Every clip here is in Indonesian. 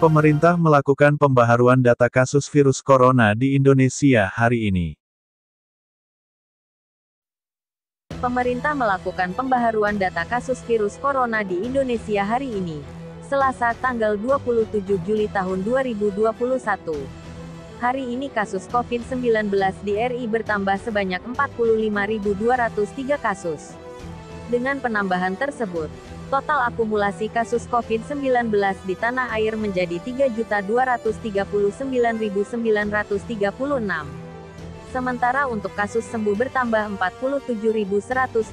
Pemerintah melakukan pembaharuan data kasus virus corona di Indonesia hari ini. Pemerintah melakukan pembaharuan data kasus virus corona di Indonesia hari ini, Selasa tanggal 27 Juli tahun 2021. Hari ini kasus COVID-19 di RI bertambah sebanyak 45.203 kasus. Dengan penambahan tersebut, total akumulasi kasus COVID-19 di tanah air menjadi 3.239.936. Sementara untuk kasus sembuh bertambah 47.128.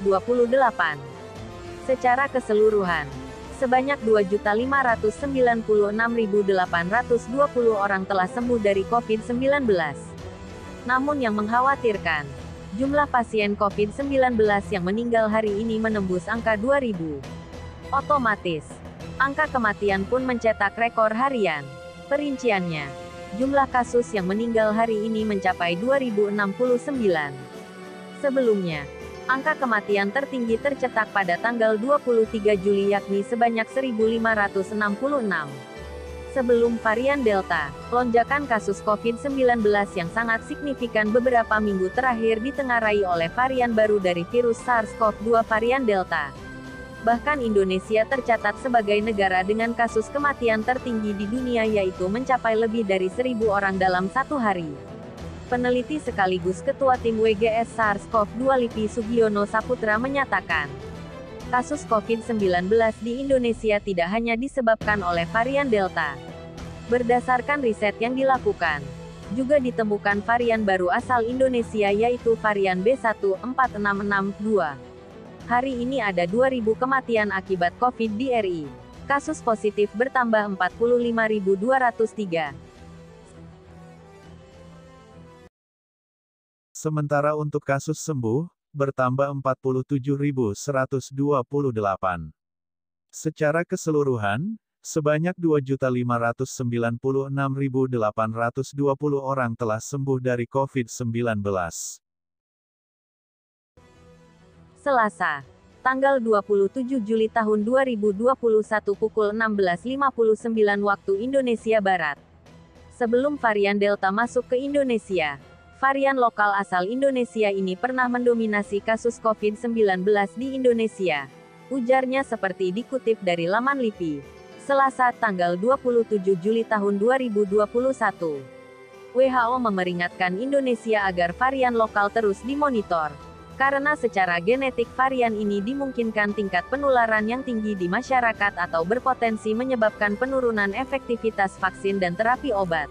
Secara keseluruhan, sebanyak 2.596.820 orang telah sembuh dari COVID-19. Namun yang mengkhawatirkan, jumlah pasien COVID-19 yang meninggal hari ini menembus angka 2.000. Otomatis, angka kematian pun mencetak rekor harian. Perinciannya, jumlah kasus yang meninggal hari ini mencapai 2.069. Sebelumnya, angka kematian tertinggi tercetak pada tanggal 23 Juli yakni sebanyak 1.566. Sebelum varian Delta, lonjakan kasus COVID-19 yang sangat signifikan beberapa minggu terakhir ditengarai oleh varian baru dari virus SARS-CoV-2 varian Delta. Bahkan Indonesia tercatat sebagai negara dengan kasus kematian tertinggi di dunia yaitu mencapai lebih dari 1.000 orang dalam satu hari. Peneliti sekaligus Ketua Tim WGS SARS-CoV-2 Lipi Sugiono Saputra menyatakan, kasus COVID-19 di Indonesia tidak hanya disebabkan oleh varian Delta. Berdasarkan riset yang dilakukan, juga ditemukan varian baru asal Indonesia yaitu varian B.1.466.2. Hari ini ada 2.000 kematian akibat COVID di RI. Kasus positif bertambah 45.203. Sementara untuk kasus sembuh, bertambah 47.128. Secara keseluruhan, sebanyak 2.596.820 orang telah sembuh dari COVID-19. Selasa, tanggal 27 Juli tahun 2021 pukul 16.59 waktu Indonesia Barat. Sebelum varian Delta masuk ke Indonesia, varian lokal asal Indonesia ini pernah mendominasi kasus COVID-19 di Indonesia. Ujarnya seperti dikutip dari laman LIPI. Selasa tanggal 27 Juli tahun 2021. WHO memperingatkan Indonesia agar varian lokal terus dimonitor. Karena secara genetik varian ini dimungkinkan tingkat penularan yang tinggi di masyarakat atau berpotensi menyebabkan penurunan efektivitas vaksin dan terapi obat.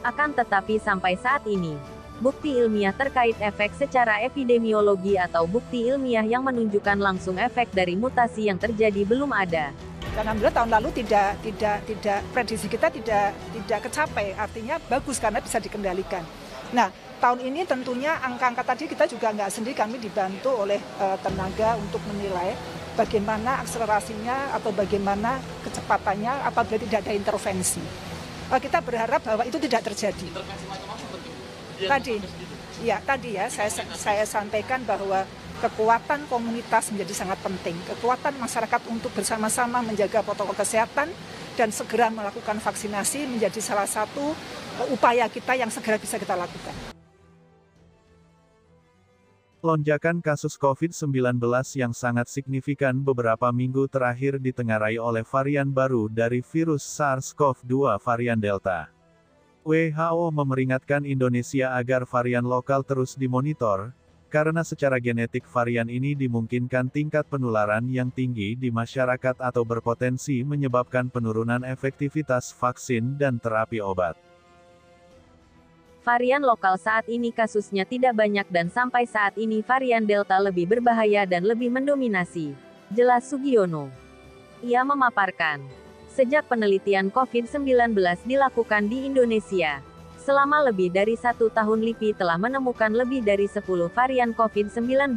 Akan tetapi sampai saat ini, bukti ilmiah terkait efek secara epidemiologi atau bukti ilmiah yang menunjukkan langsung efek dari mutasi yang terjadi belum ada. Dan alhamdulillah tahun lalu tidak prediksi kita tidak kecapai, artinya bagus karena bisa dikendalikan. Nah, tahun ini tentunya angka-angka tadi kita juga nggak sendiri, kami dibantu oleh tenaga untuk menilai bagaimana akselerasinya atau bagaimana kecepatannya apabila tidak ada intervensi. Kita berharap bahwa itu tidak terjadi. Tadi ya saya sampaikan bahwa kekuatan komunitas menjadi sangat penting. Kekuatan masyarakat untuk bersama-sama menjaga protokol kesehatan dan segera melakukan vaksinasi menjadi salah satu upaya kita yang segera bisa kita lakukan. Lonjakan kasus COVID-19 yang sangat signifikan beberapa minggu terakhir ditengarai oleh varian baru dari virus SARS-CoV-2 varian Delta. WHO memperingatkan Indonesia agar varian lokal terus dimonitor, karena secara genetik varian ini dimungkinkan tingkat penularan yang tinggi di masyarakat atau berpotensi menyebabkan penurunan efektivitas vaksin dan terapi obat. Varian lokal saat ini kasusnya tidak banyak dan sampai saat ini varian Delta lebih berbahaya dan lebih mendominasi, jelas Sugiono. Ia memaparkan, sejak penelitian COVID-19 dilakukan di Indonesia, selama lebih dari 1 tahun LIPI telah menemukan lebih dari 10 varian COVID-19.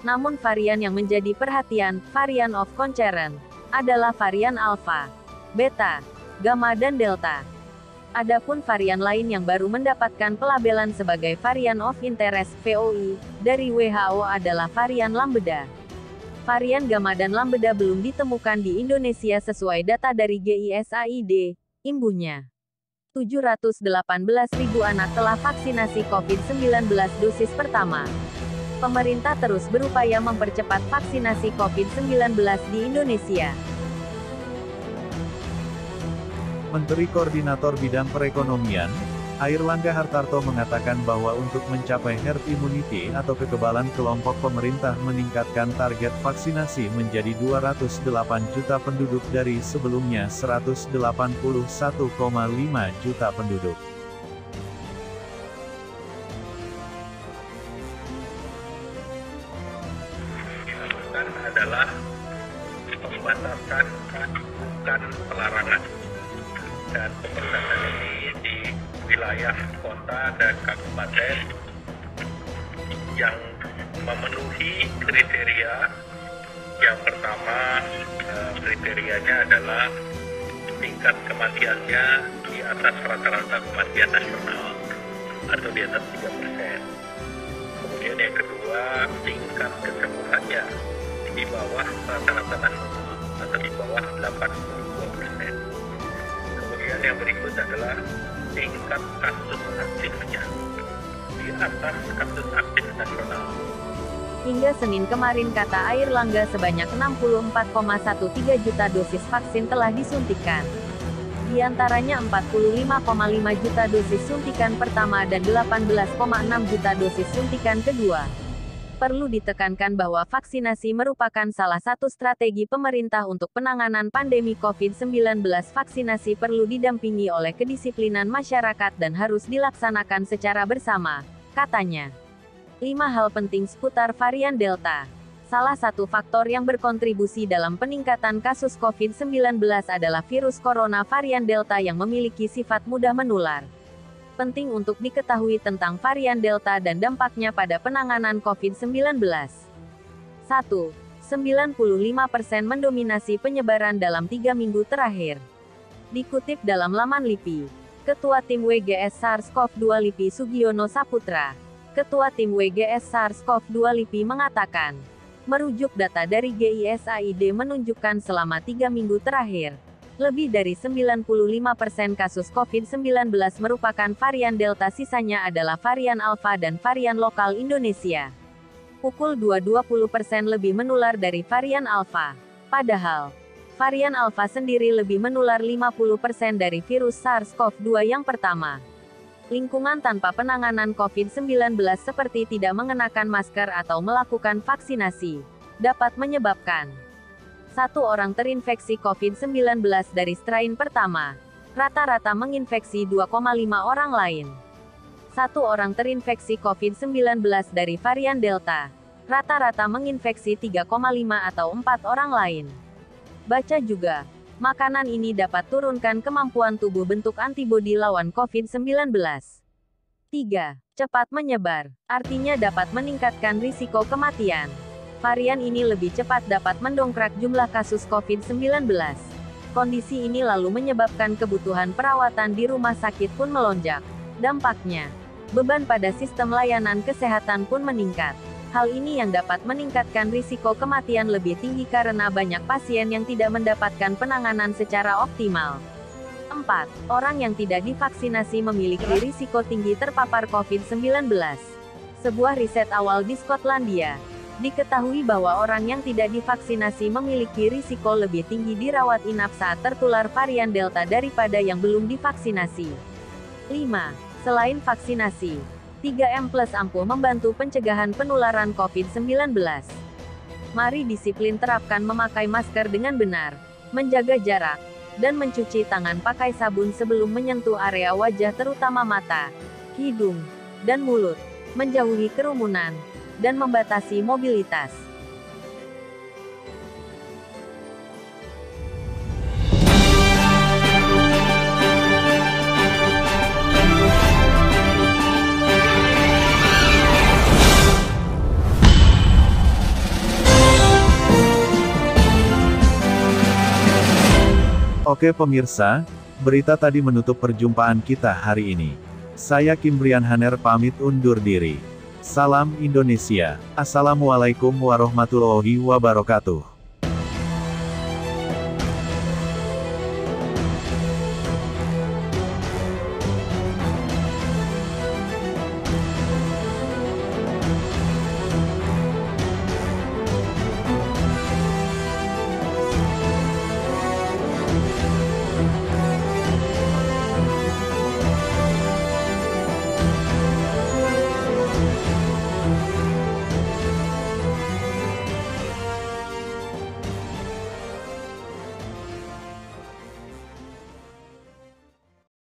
Namun varian yang menjadi perhatian, varian of concern, adalah varian Alpha, Beta, Gamma dan Delta. Adapun varian lain yang baru mendapatkan pelabelan sebagai varian of interest (VOI) dari WHO adalah varian Lambda. Varian Gamma dan Lambda belum ditemukan di Indonesia sesuai data dari GISAID, imbuhnya. 718.000 anak telah vaksinasi COVID-19 dosis pertama. Pemerintah terus berupaya mempercepat vaksinasi COVID-19 di Indonesia. Menteri Koordinator Bidang Perekonomian, Airlangga Hartarto mengatakan bahwa untuk mencapai herd immunity atau kekebalan kelompok, pemerintah meningkatkan target vaksinasi menjadi 208 juta penduduk dari sebelumnya 181,5 juta penduduk. Adalah pembatasan, bukan pelarangan. Dan pembatasan ini di wilayah kota dan kabupaten yang memenuhi kriteria. Yang pertama, kriterianya adalah tingkat kematiannya di atas rata-rata kematian nasional atau di atas 3%. Kemudian yang kedua, tingkat kesembuhannya di bawah rata-rata nasional atau di bawah 82%. Kemudian yang berikut adalah tingkat kasus aktifnya di atas kasus aktif nasional. Hingga Senin kemarin, kata Airlangga, sebanyak 64,13 juta dosis vaksin telah disuntikan. Di antaranya 45,5 juta dosis suntikan pertama dan 18,6 juta dosis suntikan kedua. Perlu ditekankan bahwa vaksinasi merupakan salah satu strategi pemerintah untuk penanganan pandemi COVID-19. Vaksinasi perlu didampingi oleh kedisiplinan masyarakat dan harus dilaksanakan secara bersama, katanya. 5 hal penting seputar varian Delta. Salah satu faktor yang berkontribusi dalam peningkatan kasus COVID-19 adalah virus corona varian Delta yang memiliki sifat mudah menular. Penting untuk diketahui tentang varian Delta dan dampaknya pada penanganan COVID-19. 1. 95% mendominasi penyebaran dalam 3 minggu terakhir. Dikutip dalam laman LIPI, Ketua Tim WGS SARS-CoV-2 LIPI Sugiono Saputra, Ketua Tim WGS SARS-CoV-2 LIPI mengatakan, merujuk data dari GISAID menunjukkan selama 3 minggu terakhir, lebih dari 95% kasus COVID-19 merupakan varian Delta, sisanya adalah varian Alpha dan varian lokal Indonesia. Pukul 2:20% lebih menular dari varian Alpha. Padahal, varian Alpha sendiri lebih menular 50% dari virus SARS-CoV-2 yang pertama. Lingkungan tanpa penanganan COVID-19 seperti tidak mengenakan masker atau melakukan vaksinasi, dapat menyebabkan 1 orang terinfeksi COVID-19 dari strain pertama, rata-rata menginfeksi 2,5 orang lain. 1 orang terinfeksi COVID-19 dari varian Delta, rata-rata menginfeksi 3,5 atau 4 orang lain. Baca juga, makanan ini dapat turunkan kemampuan tubuh bentuk antibodi lawan COVID-19. 3. Cepat menyebar, artinya dapat meningkatkan risiko kematian. Varian ini lebih cepat dapat mendongkrak jumlah kasus COVID-19. Kondisi ini lalu menyebabkan kebutuhan perawatan di rumah sakit pun melonjak. Dampaknya, beban pada sistem layanan kesehatan pun meningkat. Hal ini yang dapat meningkatkan risiko kematian lebih tinggi karena banyak pasien yang tidak mendapatkan penanganan secara optimal. 4. Orang yang tidak divaksinasi memiliki risiko tinggi terpapar COVID-19. Sebuah riset awal di Skotlandia, diketahui bahwa orang yang tidak divaksinasi memiliki risiko lebih tinggi dirawat inap saat tertular varian Delta daripada yang belum divaksinasi. 5. Selain vaksinasi, 3M+ ampuh membantu pencegahan penularan COVID-19. Mari disiplin terapkan memakai masker dengan benar, menjaga jarak, dan mencuci tangan pakai sabun sebelum menyentuh area wajah terutama mata, hidung, dan mulut, menjauhi kerumunan, dan membatasi mobilitas. Oke pemirsa, berita tadi menutup perjumpaan kita hari ini. Saya Kimbrian Haner pamit undur diri. Salam Indonesia. Assalamualaikum warahmatullahi wabarakatuh.